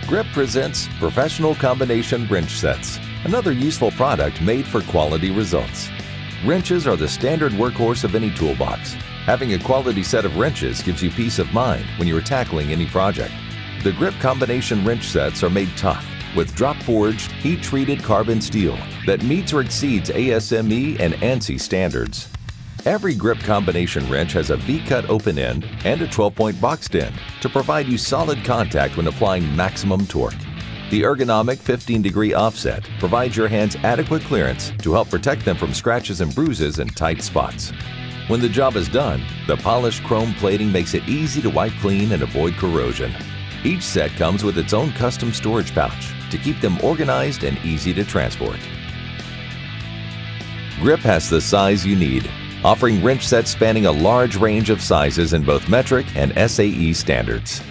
Grip presents Professional Combination Wrench Sets, another useful product made for quality results. Wrenches are the standard workhorse of any toolbox. Having a quality set of wrenches gives you peace of mind when you're tackling any project. The Grip Combination Wrench Sets are made tough with drop-forged, heat-treated carbon steel that meets or exceeds ASME and ANSI standards. Every Grip combination wrench has a V-cut open end and a 12-point boxed end to provide you solid contact when applying maximum torque. The ergonomic 15-degree offset provides your hands adequate clearance to help protect them from scratches and bruises in tight spots. When the job is done, the polished chrome plating makes it easy to wipe clean and avoid corrosion. Each set comes with its own custom storage pouch to keep them organized and easy to transport. Grip has the size you need, offering wrench sets spanning a large range of sizes in both metric and SAE standards.